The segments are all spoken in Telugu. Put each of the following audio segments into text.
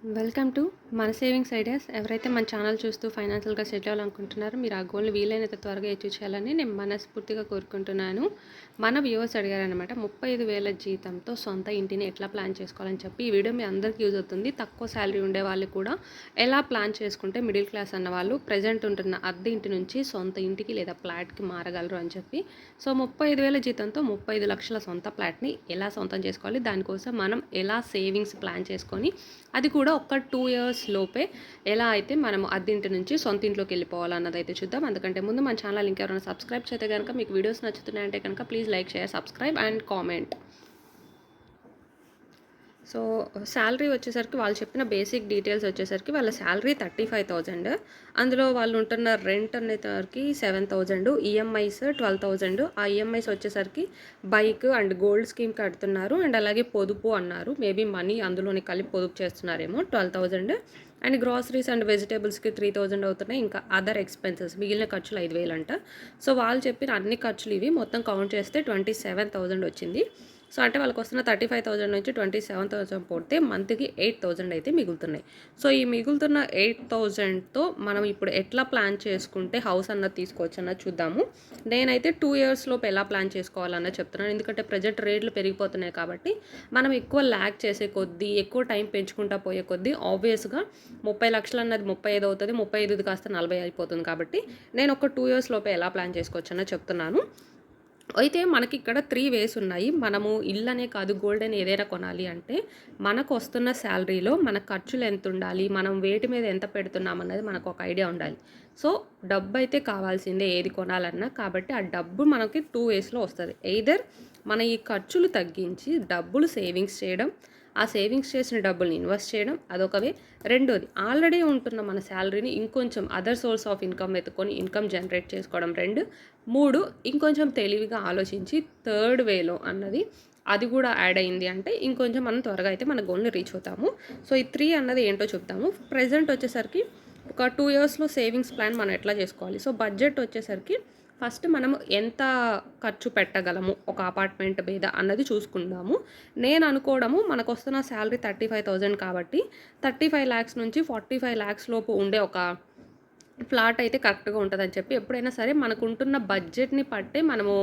వెల్కమ్ టు మన సేవింగ్స్ ఐడియాస్. ఎవరైతే మన ఛానల్ చూస్తూ ఫైనాన్షియల్గా సెటిల్ అవ్వాలనుకుంటున్నారో మీరు ఆ గోల్ని వీలైనంత త్వరగా అచీవ్ చేయాలని నేను మనస్ఫూర్తిగా కోరుకుంటున్నాను. మన వ్యూవర్స్ అడిగారనమాట, 35,000 జీతంతో సొంత ఇంటిని ఎట్లా ప్లాన్ చేసుకోవాలని చెప్పి. ఈ వీడియో మీ అందరికీ యూజ్ అవుతుంది. తక్కువ శాలరీ ఉండే వాళ్ళు కూడా ఎలా ప్లాన్ చేసుకుంటే మిడిల్ క్లాస్ అన్న వాళ్ళు ప్రజెంట్ ఉంటున్న అద్దె ఇంటి నుంచి సొంత ఇంటికి లేదా ఫ్లాట్కి మారగలరు అని చెప్పి. సో 35,000 జీతంతో 35 లక్షల సొంత ఫ్లాట్ని ఎలా సొంతం చేసుకోవాలి, దానికోసం మనం ఎలా సేవింగ్స్ ప్లాన్ చేసుకొని అది కూడా ఒక 2 ఇయర్స్ లోపే ఎలా అయితే మనము అద్దెంటి నుంచి సొంత ఇంట్లోకి వెళ్ళిపోవాలన్నది అయితే చూద్దాం. అందుకంటే ముందు మన ఛానల్ ఇంకెవరైనా సబ్స్క్రైబ్ చేస్తే కనుక, మీకు వీడియోస్ నచ్చుతున్నాయంటే కనుక please like, share, subscribe and comment. So salary వచ్చేసరికి వాళ్ళు చెప్పిన బేసిక్ డీటెయిల్స్ వచ్చేసరికి వాళ్ళ శాలరీ 35,000. అందులో వాళ్ళు ఉంటున్న రెంట్ అనేసరికి 7,000, ఈఎంఐస్ 12,000. ఆ ఈఎంఐస్ వచ్చేసరికి బైక్ అండ్ గోల్డ్ స్కీమ్ కడుతున్నారు అండ్ అలాగే పొదుపు అన్నారు. మేబీ మనీ అందులోని కలిపి పొదుపు చేస్తున్నారేమో. 12,000 అండ్ గ్రాసరీస్ అండ్ వెజిటేబుల్స్కి 3,000 అవుతున్నాయి. ఇంకా అదర్ ఎక్స్పెన్సెస్ మిగిలిన ఖర్చులు 5,000 అంట. సో వాళ్ళు చెప్పిన అన్ని ఖర్చులు ఇవి మొత్తం కౌంట్ చేస్తే 27,000 వచ్చింది. సో అంటే వాళ్ళకి వస్తున్న 35,000 నుంచి 27,000 పోతే మంత్కి 8,000 అయితే మిగులుతున్నాయి. సో ఈ మిగులుతున్న 8,000తో మనం ఇప్పుడు ఎట్లా ప్లాన్ చేసుకుంటే హౌస్ అన్నది తీసుకోవచ్చు అన్నది చూద్దాము. నేనైతే 2 ఇయర్స్ లోపు ఎలా ప్లాన్ చేసుకోవాలన్నది చెప్తున్నాను. ఎందుకంటే ప్రజెంట్ రేట్లు పెరిగిపోతున్నాయి కాబట్టి మనం ఎక్కువ ల్యాక్ చేసే కొద్దీ, ఎక్కువ టైం పెంచుకుంటా పోయే కొద్దీ ఆబ్వియస్గా 30 లక్షలు అన్నది 35 అవుతుంది. 35 కాస్త 40 అయిపోతుంది. కాబట్టి నేను ఒక 2 ఇయర్స్ లోపే ఎలా ప్లాన్ చేసుకోవచ్చు అన్నది చెప్తున్నాను. అయితే మనకి ఇక్కడ 3 వేస్ ఉన్నాయి. మనము ఇల్లనే కాదు, గోల్డ్ అని ఏదైనా కొనాలి అంటే మనకు వస్తున్న శాలరీలో మన ఖర్చులు ఎంత ఉండాలి, మనం వేటి మీద ఎంత పెడుతున్నాం అన్నది మనకు ఒక ఐడియా ఉండాలి. సో డబ్బు అయితే కావాల్సిందే ఏది కొనాలన్నా. కాబట్టి ఆ డబ్బు మనకి 2 వేస్లో వస్తుంది. ఎయిదర్ మన ఈ ఖర్చులు తగ్గించి డబ్బులు సేవింగ్స్ చేయడం, ఆ సేవింగ్స్ చేసిన డబ్బుల్ని ఇన్వెస్ట్ చేయడం, అదొక వే. రెండోది, ఆల్రెడీ ఉంటున్న మన శాలరీని ఇంకొంచెం అదర్ సోర్స్ ఆఫ్ ఇన్కమ్ ఎత్తుకొని ఇన్కమ్ జనరేట్ చేసుకోవడం. 3 ఇంకొంచెం తెలివిగా ఆలోచించి థర్డ్ వేలో అన్నది అది కూడా యాడ్ అయింది అంటే ఇంకొంచెం మనం త్వరగా అయితే మన గోల్ని రీచ్ అవుతాము. సో ఈ 3 అన్నది ఏంటో చెప్తాము. ప్రెజెంట్ వచ్చేసరికి ఒక 2 ఇయర్స్లో సేవింగ్స్ ప్లాన్ మనం ఎట్లా చేసుకోవాలి. సో బడ్జెట్ వచ్చేసరికి ఫస్ట్ మనము ఎంత ఖర్చు పెట్టగలము ఒక అపార్ట్మెంట్ మీద అన్నది చూసుకుందాము. నేను అనుకోవడము, మనకు వస్తున్న శాలరీ 35,000 కాబట్టి 35 lakhs నుంచి 45 lakhs లోపు ఉండే ఒక ప్లాట్ అయితే కరెక్ట్గా ఉంటుందని చెప్పి. ఎప్పుడైనా సరే మనకుంటున్న బడ్జెట్ని పట్టే మనము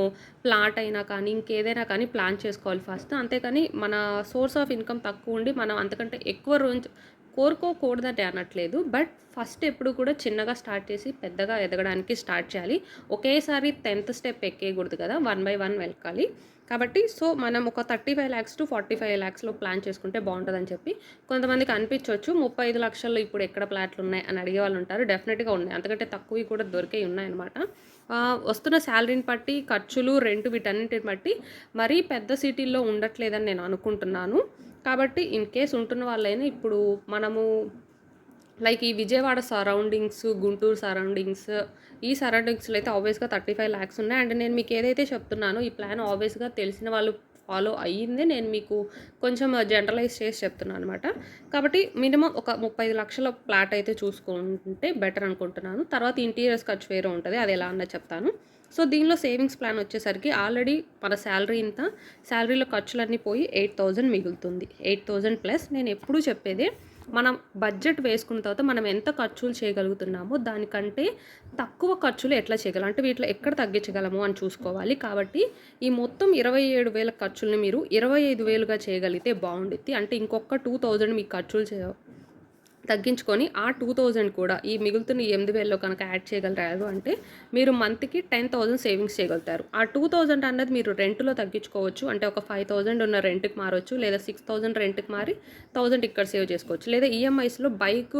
ప్లాట్ అయినా కానీ ఇంకేదైనా కానీ ప్లాన్ చేసుకోవాలి ఫస్ట్. అంతేకాని మన సోర్స్ ఆఫ్ ఇన్కమ్ తక్కువ ఉండి మనం అంతకంటే ఎక్కువ రోజు కోరుకోకూడదంటే అనట్లేదు. బట్ ఫస్ట్ ఎప్పుడు కూడా చిన్నగా స్టార్ట్ చేసి పెద్దగా ఎదగడానికి స్టార్ట్ చేయాలి. ఒకేసారి 10th స్టెప్ ఎక్కేయకూడదు కదా, 1 by 1 వెళ్ళాలి. కాబట్టి సో మనం ఒక 35 lakhs to 45 lakhsలో ప్లాన్ చేసుకుంటే బాగుంటుందని చెప్పి. కొంతమందికి అనిపించవచ్చు 35 లక్షల్లో ఇప్పుడు ఎక్కడ ప్లాట్లు ఉన్నాయి అని అడిగే వాళ్ళు ఉంటారు. డెఫినెట్గా ఉన్నాయి, అంతకంటే తక్కువవి కూడా దొరికే ఉన్నాయన్నమాట. వస్తున్న శాలరీని బట్టి, ఖర్చులు, రెంట్, వీటన్నిటిని బట్టి మరీ పెద్ద సిటీల్లో ఉండట్లేదని నేను అనుకుంటున్నాను. కాబట్టి ఇన్ కేస్ ఉంటున్న వాళ్ళైనా ఇప్పుడు మనము లైక్ ఈ విజయవాడ సరౌండింగ్స్, గుంటూరు సరౌండింగ్స్, ఈ సరౌండింగ్స్లో అయితే ఆబ్వియస్గా 35 lakhs ఉన్నాయి. అండ్ నేను మీకు ఏదైతే చెప్తున్నానో ఈ ప్లాన్ ఆబ్వియస్గా తెలిసిన వాళ్ళు ఫాలో అయ్యిందే నేను మీకు కొంచెం జనరలైజ్ చేసి చెప్తున్నాను అనమాట. కాబట్టి మినిమం ఒక 35 లక్షల ప్లాట్ అయితే చూసుకుంటే బెటర్ అనుకుంటున్నాను. తర్వాత ఇంటీరియర్స్ ఖర్చు వేరే ఉంటుంది, అది ఎలా అన్నది చెప్తాను. సో దీనిలో సేవింగ్స్ ప్లాన్ వచ్చేసరికి ఆల్రెడీ మన శాలరీ ఇంత, శాలరీలో ఖర్చులన్నీ పోయి 8,000 మిగులుతుంది. 8,000 ప్లస్ నేను ఎప్పుడూ చెప్పేదే, మనం బడ్జెట్ వేసుకున్న తర్వాత మనం ఎంత ఖర్చులు చేయగలుగుతున్నామో దానికంటే తక్కువ ఖర్చులు ఎట్లా చేయగలం అంటే వీటిలో ఎక్కడ తగ్గించగలము అని చూసుకోవాలి. కాబట్టి ఈ మొత్తం 27,000 ఖర్చుల్ని మీరు 25,000గా చేయగలిగితే బాగుండిద్ది. అంటే ఇంకొక 2,000 మీ ఖర్చులు తగ్గించుకొని ఆ 2,000 కూడా ఈ మిగులుతున్న 8,000లో కనుక యాడ్ చేయగలరారు అంటే మీరు మంత్కి 10,000 సేవింగ్స్ చేయగలుగుతారు. ఆ 2,000 అన్నది మీరు రెంట్లో తగ్గించుకోవచ్చు. అంటే ఒక 5,000 ఉన్న రెంట్కి మారవచ్చు, లేదా 6,000 రెంట్కి మారి 1,000 ఇక్కడ సేవ్ చేసుకోవచ్చు. లేదా ఈఎంఐస్లో బైక్,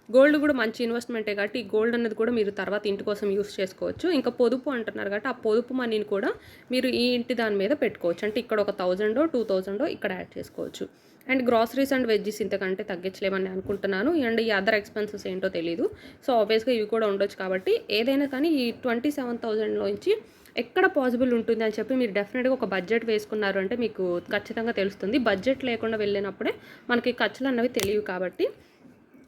గోల్డ్ కూడా మంచి ఇన్వెస్ట్మెంటే కాబట్టి ఈ గోల్డ్ అన్నది కూడా మీరు తర్వాత ఇంటి కోసం యూస్ చేసుకోవచ్చు. ఇంకా పొదుపు అంటున్నారు కాబట్టి ఆ పొదుపు మనీని కూడా మీరు ఈ ఇంటి దాని మీద పెట్టుకోవచ్చు. అంటే ఇక్కడ ఒక 1,000, 2,000 ఇక్కడ యాడ్ చేసుకోవచ్చు. అండ్ గ్రాసరీస్ అండ్ వెజ్జీస్ ఇంతకంటే తగ్గించలేమని అనుకుంటున్నాను. అండ్ ఈ అదర్ ఎక్స్పెన్సెస్ ఏంటో తెలీదు. సో ఆబ్వియస్గా ఇవి కూడా ఉండొచ్చు. కాబట్టి ఏదైనా కానీ ఈ 27,000లోంచి ఎక్కడ పాసిబుల్ ఉంటుంది అని చెప్పి మీరు డెఫినెట్గా ఒక బడ్జెట్ వేసుకున్నారు అంటే మీకు ఖచ్చితంగా తెలుస్తుంది. బడ్జెట్ లేకుండా వెళ్ళినప్పుడే మనకి ఖర్చులు అన్నవి తెలియవు. కాబట్టి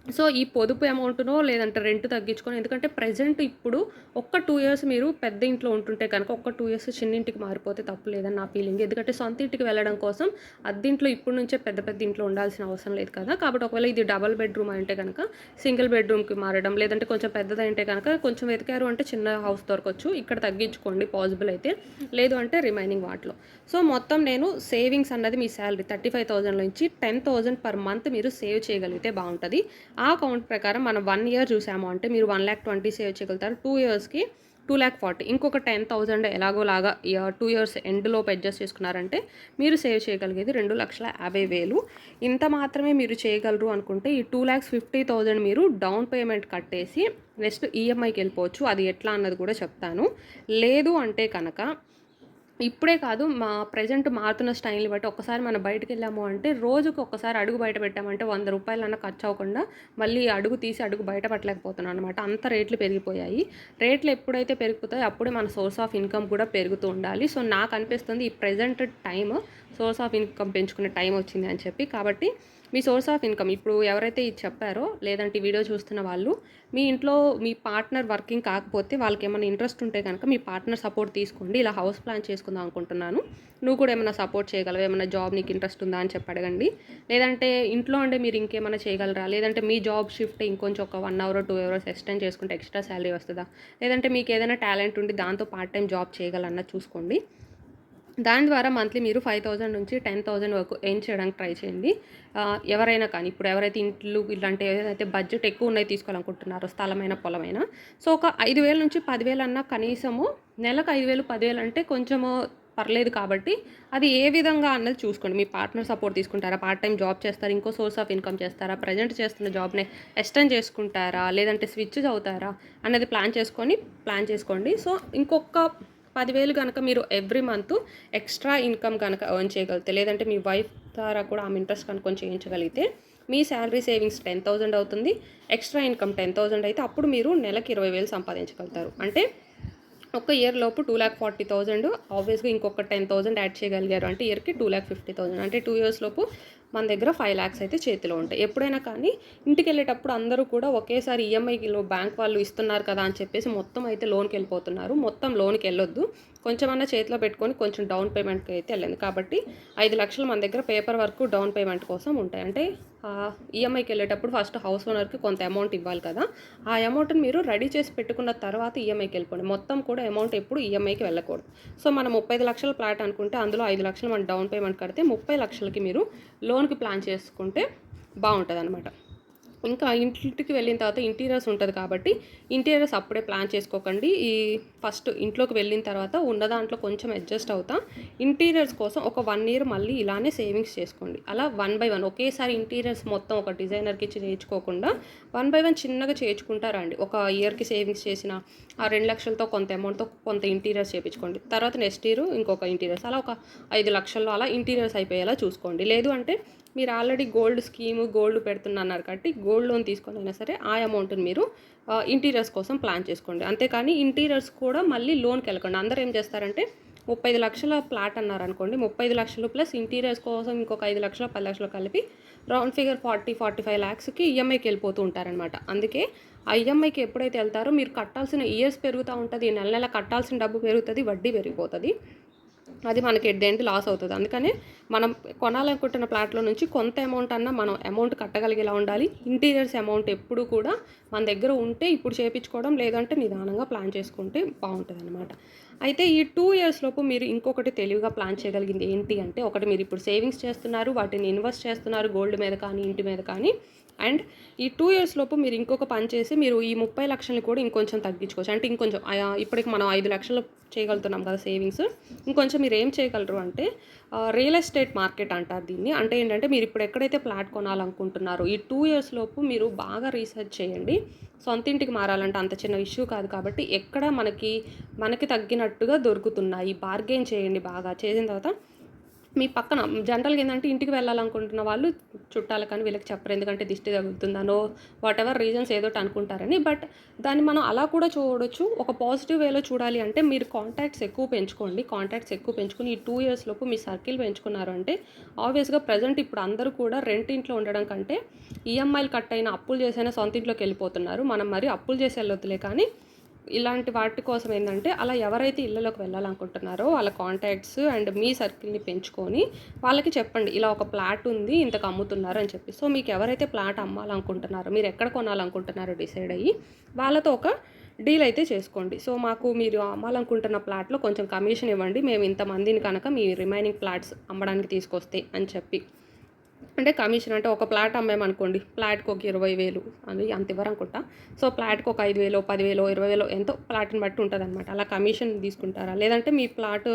సో, ఈ పొదుపు అమౌంట్‌నో లేదంటే రెంట్ తగ్గించుకొని ఎందుకంటే ప్రెజెంట్ ఇప్పుడు ఒక్క 2 ఇయర్స్ మీరు పెద్ద ఇంట్లో ఉంటుంటే కనుక ఒక్క 2 ఇయర్స్ చిన్నింటికి మారిపోతే తప్పు లేదని నా ఫీలింగ్. ఎందుకంటే సొంత ఇంటికి వెళ్ళడం కోసం అద్దింట్లో ఇప్పటి నుంచే పెద్ద పెద్ద ఇంట్లో ఉండాల్సిన అవసరం లేదు కదా! కాబట్టి ఒకవేళ ఇది డబుల్ బెడ్‌రూమ్ అంటే గనక సింగిల్ బెడ్‌రూమ్‌కి మారడం లేదంటే కొంచెం పెద్దదైంటే గనక కొంచెం వెతికారు అంటే చిన్న హౌస్ దొరకొచ్చు. ఇక్కడ తగ్గించుకోండి పాసిబుల్ అయితే. లేదు అంటే రిమైనింగ్ వాటిలో. సో, మొత్తం నేను సేవింగ్స్ అన్నది మీ సాలరీ 35,000 నుంచి 10,000 పర్ మంత్ మీరు సేవ్ చేయగలిగితే బావుంటది. ఆ కౌంట్ ప్రకారం మనం 1 ఇయర్ చూసాము అంటే మీరు 1,20,000 సేవ్ చేయగలుగుతారు. 2 ఇయర్స్‌కి 2,40,000 ఇంకొక 10,000 ఎలాగోలాగా 2 ఇయర్స్ ఎండ్‌లోపు అడ్జస్ట్ చేసుకున్నారంటే మీరు సేవ్ చేయగలిగేది 2,50,000. ఇంత మాత్రమే మీరు చేయగలరు అనుకుంటే ఈ 2,50,000 మీరు డౌన్ పేమెంట్ కట్టేసి నెక్స్ట్ ఈఎంఐకి అది ఎట్లా అన్నది కూడా చెప్తాను. లేదు అంటే కనుక ఇప్పుడే కాదు మా ప్రెజెంట్ మారుతున్న స్టైల్‌ని బట్టి ఒక్కసారి మనం బయటికెళ్ళాము అంటే రోజుకి ఒక్కసారి అడుగు బయట పెట్టామంటే రూ. 100 ఖర్చు అవ్వకుండా మళ్ళీ అడుగు తీసి అడుగు బయట పెట్టలేకపోతున్నాం అనమాట. అంత రేట్లు పెరిగిపోయాయి. రేట్లు ఎప్పుడైతే పెరిగిపోతాయో అప్పుడే మన సోర్స్ ఆఫ్ ఇన్‌కమ్ కూడా పెరుగుతూ ఉండాలి. సో, నాకనిపిస్తుంది ఈ present time source of income పెంచుకునే టైం వచ్చింది అని చెప్పి. కాబట్టి మీ సోర్స్ ఆఫ్ ఇన్‌కమ్ ఇప్పుడు ఎవరైతే ఇది చెప్పారో లేదంటే ఈ వీడియో చూస్తున్న వాళ్ళు మీ ఇంట్లో మీ పార్ట్నర్ వర్కింగ్ కాకపోతే వాళ్ళకేమన్నా ఇంట్రెస్ట్ ఉంటే కనుక మీ పార్ట్నర్ సపోర్ట్ తీసుకోండి. ఇలా హౌస్ ప్లాన్ చేసుకుందాం అనుకుంటున్నాను. నువ్వు కూడా ఏమన్నా సపోర్ట్ చేయగలవా? ఏమన్నా జాబ్ నీకు ఇంట్రెస్ట్ ఉందా అని చెప్పి అడగండి. లేదంటే ఇంట్లో ఉండే మీరు ఇంకేమన్నా చేయగలరా? లేదంటే మీ జాబ్ షిఫ్ట్ ఇంకొంచెం ఒక 1 అవర్ 2 అవర్స్ ఎక్స్టెండ్ చేసుకుంటే ఎక్స్ట్రా శాలరీ వస్తదా? లేదంటే మీకు ఏదైనా టాలెంట్ ఉండి దాంతో పార్ట్ టైమ్ జాబ్ చేయగలరన్నది చూసుకోండి. దాని ద్వారా మంత్లీ మీరు 5,000 నుంచి 10,000 వరకు ఎర్న్ చేయడానికి ట్రై చేయండి. ఎవరైనా కానీ ఇప్పుడు ఎవరైతే ఇంట్లు ఇలాంటి ఏదైతే బడ్జెట్ ఎక్కువ ఉన్నాయి తీసుకోవాలనుకుంటున్నారో స్థలమైన, పొలమైనా సో ఒక 5,000 నుంచి 10,000 అన్నా కనీసము నెలకు 5,000, 10,000 అంటే కొంచెము పర్లేదు కాబట్టి అది ఏ విధంగా అన్నది చూసుకోండి. మీ పార్ట్నర్ సపోర్ట్ తీసుకుంటారా? పార్ట్ టైమ్ జాబ్ చేస్తారా? ఇంకో సోర్స్ ఆఫ్ ఇన్కమ్ చేస్తారా? ప్రెజెంట్ చేస్తున్న జాబ్‌ని ఎక్స్‌టెండ్ చేసుకుంటారా? లేదంటే స్విచ్ అవుతారా? అన్నది ప్లాన్ చేసుకోండి. సో, ఇంకొక 10,000 గనక మీరు ఎవ్రీ మంత్ ఎక్స్ట్రా ఇన్కమ్ గనక ఎర్న్ చేయగలిగితే, లేదంటే మీ వైఫ్ ద్వారా కూడా ఆమె ఇంట్రెస్ట్ కనుక్కొని చేయించగలిగితే, మీ శాలరీ సేవింగ్స్ 10,000 అవుతుంది. ఎక్స్ట్రా ఇన్కమ్ 10,000 అయితే అప్పుడు మీరు నెలకి 20,000 సంపాదించగలుగుతారు. అంటే ఒక ఇయర్ లోపు 2,40,000 ఆబ్వియస్‌గా ఇంకొక 10,000 యాడ్ చేయగలిగారు అంటే ఇయర్‌కి 2,50,000 అంటే 2 ఇయర్స్ లోపు మన దగ్గర 5,00,000 అయితే చేతిలో ఉంటాయి. ఎప్పుడైనా కానీ ఇంటికెళ్ళేటప్పుడు అందరూ కూడా ఒకేసారి ఈఎంఐలో బ్యాంక్ వాళ్ళు ఇస్తున్నారు కదా అని చెప్పేసి మొత్తం అయితే లోన్‌కెళ్ళిపోతున్నారు. మొత్తం లోన్‌కెళ్ళొద్దు. కొంచెమన్నా చేతిలో పెట్టుకొని కొంచెం డౌన్ పేమెంట్‌కి అయితే వెళ్ళండి. కాబట్టి 5,00,000 మన దగ్గర పేపర్ వర్క్ డౌన్ పేమెంట్ కోసం ఉంటాయి. అంటే ఈఎంఐకి వెళ్ళేటప్పుడు ఫస్ట్ హౌస్ ఓనర్‌కి కొంత అమౌంట్ ఇవ్వాలి కదా! ఆ అమౌంట్‌ని మీరు రెడీ చేసి పెట్టుకున్న తర్వాత ఈఎంఐకి వెళ్ళిపోండి. మొత్తం కూడా అమౌంట్ ఎప్పుడు ఈఎంఐకి వెళ్ళకూడదు. సో, మనం 35,00,000 ఫ్లాట్ అనుకుంటే అందులో 5,00,000 మనం డౌన్ పేమెంట్ కడితే 30,00,000కి మీరు లోన్‌కి ప్లాన్ చేసుకుంటే బావుంటదనమాట. ఇంకా ఇంటికి వెళ్ళిన తర్వాత ఇంటీరియర్స్ ఉంటది కాబట్టి, ఇంటీరియర్స్ అప్పుడే ప్లాన్ చేసుకోకండి. ఈ ఫస్ట్ ఇంట్లోకి వెళ్ళిన తర్వాత ఉన్న దాంట్లో కొంచెం అడ్జస్ట్ అవుతా. ఇంటీరియర్స్ కోసం ఒక 1 ఇయర్ మళ్ళీ ఇలానే సేవింగ్స్ చేసుకోండి. అలా 1 బై 1 ఒకేసారి ఇంటీరియర్స్ మొత్తం ఒక డిజైనర్‌కి ఇచ్చి చేయించుకోకుండా 1 బై 1 చిన్నగా చేయించుకుంటా రండి. ఒక ఇయర్‌కి సేవింగ్స్ చేసిన ఆ 2,00,000తో కొంత అమౌంట్‌తో కొంత ఇంటీరియర్స్ చేపించుకోండి. తర్వాత నెక్స్ట్ ఇయర్ ఇంకొక ఇంటీరియర్స్ అలా ఒక 5,00,000లో అలా ఇంటీరియర్స్ అయిపోయేలా చూసుకోండి. లేదు అంటే మీరు ఆల్రెడీ గోల్డ్ పెడుతున్నారు కాబట్టి గోల్డ్ లోన్ తీసుకొనైనా సరే ఆ అమౌంట్‌ని మీరు ఇంటీరియర్స్ కోసం ప్లాన్ చేసుకోండి. అంతేకానీ ఇంటీరియర్స్ కూడా మళ్ళీ లోన్‌కెళ్ళకండి. అందరూ ఏం చేస్తారంటే 35,00,000 ఫ్లాట్ అన్నారనుకోండి. 35,00,000 ప్లస్ ఇంటీరియర్స్ కోసం ఇంకొక 5,00,000, 10,00,000 కలిపి రౌండ్ ఫిగర్ 45 లాక్స్‌కి ఈఎంఐకి వెళ్ళిపోతూ ఉంటారనమాట. అందుకే ఆ ఈఎంఐకి ఎప్పుడైతే వెళ్తారో మీరు కట్టాల్సిన ఇయర్స్ పెరుగుతా ఉంటది. నెల నెల కట్టాల్సిన డబ్బు పెరుగుతది. వడ్డీ పెరిగిపోతది. అది మనకి ఎట్ ద ఎండ్ లాస్ అవుతది. అందుకనే మనం కొనాలనుకుంటున్న ప్లాట్‌లో నుంచి కొంత అమౌంట్ అన్నా మనం అమౌంట్ కట్టగలిగేలా ఉండాలి. ఇంటీరియర్స్ అమౌంట్ ఎప్పుడూ కూడా మన దగ్గర ఉంటే ఇప్పుడు చేపించుకోవడం, లేదంటే నిదానంగా ప్లాన్ చేసుకుంటే బావుంటదనమాట. అయితే ఈ 2 ఇయర్స్ లోపు మీరు ఇంకొకటి తెలివిగా ప్లాన్ చేయగలిగింది ఏంటి అంటే, ఒకటి మీరు ఇప్పుడు సేవింగ్స్ చేస్తున్నారు, వాటిని ఇన్వెస్ట్ చేస్తున్నారు గోల్డ్ మీద కానీ, ఇంటి మీద కానీ. అండ్ ఈ 2 ఇయర్స్ లోపు మీరు ఇంకొక పని చేసి మీరు ఈ 30,00,000 కూడా ఇంకొంచెం తగ్గించుకోవచ్చు. అంటే ఇంకొంచెం ఇప్పటికి మనం 5,00,000 చేయగలుగుతున్నాం కదా సేవింగ్స్. ఇంకొంచెం మీరు ఏం చేయగలరు అంటే రియల్ ఎస్టేట్ మార్కెట్ అంటారు దీన్ని. అంటే ఏంటంటే మీరు ఇప్పుడు ఎక్కడైతే ఫ్లాట్ కొనాలనుకుంటున్నారో ఈ 2 ఇయర్స్ లోపు మీరు బాగా రీసెర్చ్ చేయండి. సొంత ఇంటికి మారాలంటే అంత చిన్న ఇష్యూ కాదు కాబట్టి ఎక్కడ మనకి తగ్గినట్టుగా దొరుకుతున్నాయి. బార్గెయిన్ చేయండి బాగా. చేసిన తర్వాత మీ పక్కన జనరల్‌గా ఏందంటే ఇంటికి వెళ్ళాలనుకుంటున్న వాళ్ళు చుట్టాలకు కానీ వీళ్ళకి చెప్పరు. ఎందుకంటే దిష్టి తగులుతుందనో వాటెవర్ రీజన్స్ ఏదోటి అనుకుంటారని. బట్ దాన్ని మనం అలా కూడా చూడొచ్చు. ఒక పాజిటివ్ వేలో చూడాలి అంటే మీరు కాంటాక్ట్స్ ఎక్కువ పెంచుకోండి. కాంటాక్ట్స్ ఎక్కువ పెంచుకొని ఈ 2 ఇయర్స్ లోపు మీ సర్కిల్ పెంచుకున్నారు అంటే ఆబ్వియస్‌గా ప్రెజెంట్ ఇప్పుడు అందరూ కూడా రెంట్ ఇంట్లో ఉండడం కంటే ఈఎంఐలు కట్ అయిన అప్పులు చేసైనా సొంత ఇంట్లోకి వెళ్ళిపోతున్నారు. మనం మరి అప్పులు చేసి వెళ్ళొద్దులే కానీ ఇలాంటి వాటి కోసం ఏంటంటే అలా ఎవరైతే ఇళ్ళలోకి వెళ్ళాలనుకుంటున్నారో వాళ్ళ కాంటాక్ట్స్ అండ్ మీ సర్కిల్ని పెంచుకొని వాళ్ళకి చెప్పండి ఇలా ఒక ప్లాట్ ఉంది ఇంతకు అమ్ముతున్నారు అని చెప్పి. సో మీకు ఎవరైతే ప్లాట్ అమ్మాలనుకుంటున్నారో మీరు ఎక్కడ కొనాలనుకుంటున్నారో డిసైడ్ అయ్యి వాళ్ళతో ఒక డీల్ అయితే చేసుకోండి. సో మాకు మీరు అమ్మాలనుకుంటున్న ప్లాట్లో కొంచెం కమిషన్ ఇవ్వండి, మేము ఇంతమందిని కనుక మీ రిమైనింగ్ ప్లాట్స్ అమ్మడానికి తీసుకొస్తే అని చెప్పి. అంటే కమిషన్ అంటే ఒక ప్లాట్ అమ్మామనుకోండి, ప్లాట్‌కి ఒక 20,000 అది అంత ఇవ్వరనుకుంటా. సో ప్లాట్‌కి ఒక 5,000, 10,000, 20,000 ఎంతో ప్లాట్‌ని బట్టి ఉంటదనమాట. అలా కమిషన్ తీసుకుంటారా? లేదంటే మీ ప్లాట్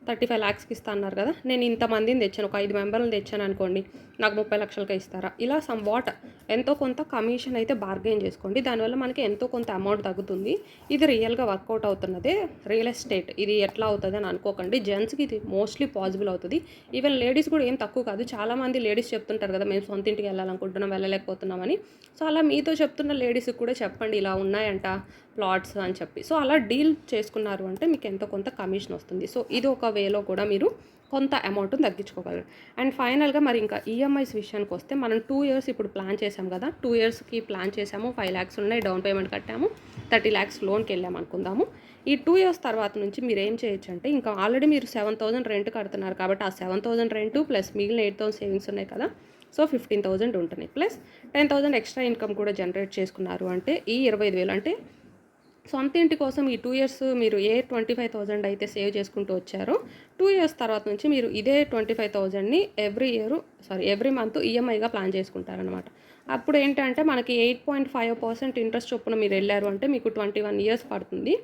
35 లాక్స్‌కి ఇస్తా అన్నారు కదా! నేను ఇంతమందిని తెచ్చాను, ఒక 5 మెంబర్‌లని తెచ్చాననుకోండి, నాకు 30,00,000కే ఇస్తారా? ఇలా సమ్ వాట్ ఎంతో కొంత కమిషన్ అయితే బార్గెయిన్ చేసుకోండి. దానివల్ల మనకి ఎంతో కొంత అమౌంట్ తగ్గుతుంది. ఇది రియల్‌గా వర్కౌట్ అవుతున్నదే రియల్ ఎస్టేట్. ఇది ఎట్లా అవుతదని అనుకోకండి. జెంట్స్‌కి ఇది మోస్ట్‌లీ పాసిబుల్ అవుతది. ఈవెన్ లేడీస్ కూడా ఏం తక్కువ కాదు. చాలామంది లేడీస్ చెప్తుంటారు కదా, మేము సొంత ఇంటికి వెళ్ళాలనుకుంటున్నాం వెళ్ళలేకపోతున్నామని. సో అలా మీతో చెప్తున్న లేడీస్కి కూడా చెప్పండి ఇలా ఉన్నాయంట ప్లాట్స్ అని చెప్పి. సో అలా డీల్ చేసుకున్నారు అంటే మీకు ఎంతో కొంత కమిషన్ వస్తుంది. సో ఇది ఒక వేలో కూడా మీరు కొంత అమౌంట్ని తగ్గించుకోగలరు. అండ్ ఫైనల్గా మరి ఇంకా ఈఎంఐస్ విషయానికి వస్తే మనం 2 ఇయర్స్ ఇప్పుడు ప్లాన్ చేసాం కదా, 2 ఇయర్స్కి ప్లాన్ చేసాము. 5 lakhs ఉన్నాయి, డౌన్ పేమెంట్ కట్టాము, 30 lakhs లోన్కి వెళ్ళాము అనుకుందాము. ఈ 2 ఇయర్స్ తర్వాత నుంచి మీరు ఏం చేయొచ్చు అంటే ఇంకా ఆల్రెడీ మీరు 7,000 రెంట్ కడుతున్నారు కాబట్టి ఆ 7,000 రెంట్ ప్లస్ మిగిలిన 8,000 సేవింగ్స్ ఉన్నాయి కదా, సో 15,000 ఉంటున్నాయి. ప్లస్ 10,000 ఎక్స్ట్రా ఇన్కమ్ కూడా జనరేట్ చేసుకున్నారు అంటే ఈ 25,000 అంటే సొంత ఇంటి కోసం ఈ 2 ఇయర్స్ మీరు ఏ 25,000 అయితే సేవ్ చేసుకుంటూ వచ్చారో 2 ఇయర్స్ తర్వాత నుంచి మీరు ఇదే 25,000ని ఎవ్రీ మంత్ ఈఎంఐగా ప్లాన్ చేసుకుంటారనమాట. అప్పుడు ఏంటంటే మనకి 8.5% ఇంట్రెస్ట్ చొప్పున మీరు వెళ్ళారు అంటే మీకు 21 ఇయర్స్ పడుతుంది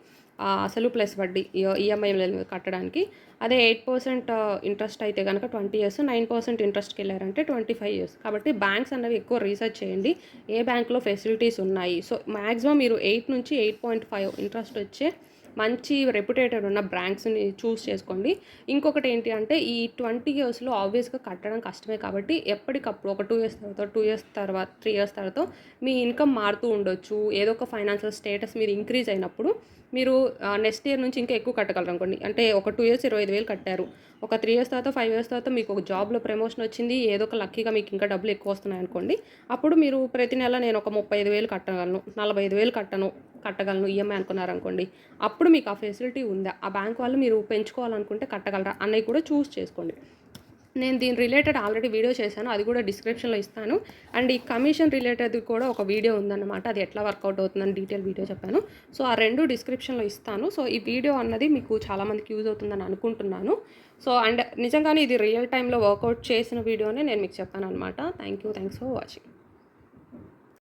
అసలు ప్లస్ వడ్డీ ఈఎంఐలు కట్టడానికి. అదే 8% ఇంట్రెస్ట్ అయితే కనుక 20 ఇయర్స్, 9% ఇంట్రెస్ట్కి వెళ్ళారంటే 25 ఇయర్స్. కాబట్టి బ్యాంక్స్ అనేవి ఎక్కువ రీసెర్చ్ చేయండి, ఏ బ్యాంక్లో ఫెసిలిటీస్ ఉన్నాయి. సో మ్యాక్సిమం మీరు 8 నుంచి 8.5 ఇంట్రెస్ట్ వచ్చే మంచి రెప్యుటేటెడ్ ఉన్న బ్యాంక్స్ని చూస్ చేసుకోండి. ఇంకొకటి ఏంటి అంటే ఈ 20 ఇయర్స్లో ఆబ్వియస్గా కట్టడం కష్టమే కాబట్టి ఎప్పటికప్పుడు ఒక 2 ఇయర్స్ తర్వాత 2 ఇయర్స్ తర్వాత 3 ఇయర్స్ తర్వాత మీ ఇన్కమ్ మారుతూ ఉండొచ్చు. ఏదో ఒక ఫైనాన్షియల్ స్టేటస్ మీరు ఇంక్రీజ్ అయినప్పుడు మీరు నెక్స్ట్ ఇయర్ నుంచి ఇంకా ఎక్కువ కట్టగలరు అనుకోండి. అంటే ఒక 2 ఇయర్స్ 25,000 కట్టారు, ఒక 3 ఇయర్స్ తర్వాత 5 ఇయర్స్ తర్వాత మీకు ఒక జాబ్లో ప్రమోషన్ వచ్చింది, ఏదో ఒక లక్కీగా మీకు ఇంకా డబ్బులు ఎక్కువ వస్తున్నాయి అనుకోండి. అప్పుడు మీరు ప్రతి నెల నేను ఒక 35,000 కట్టగలను, 45,000 కట్టగలను ఈఎంఐ అనుకున్నారనుకోండి. అప్పుడు మీకు ఆ ఫెసిలిటీ ఉందా, ఆ బ్యాంక్ వాళ్ళు మీరు పెంచుకోవాలనుకుంటే కట్టగలరా అన్నవి కూడా చూస్ చేసుకోండి. నేను దీని రిలేటెడ్ ఆల్రెడీ వీడియో చేశాను, అది కూడా డిస్క్రిప్షన్లో ఇస్తాను. అండ్ ఈ కమిషన్ రిలేటెడ్ కూడా ఒక వీడియో ఉందన్నమాట, అది ఎట్లా వర్కౌట్ అవుతుందని డీటెయిల్ వీడియో చెప్పాను. సో ఆ 2 డిస్క్రిప్షన్లో ఇస్తాను. సో ఈ వీడియో అన్నది మీకు చాలామందికి యూజ్ అవుతుందని అనుకుంటున్నాను. సో అండ్ నిజంగానే ఇది రియల్ టైంలో వర్కౌట్ చేసిన వీడియోనే నేను మీకు చెప్పాను అనమాట. Thanks for watching.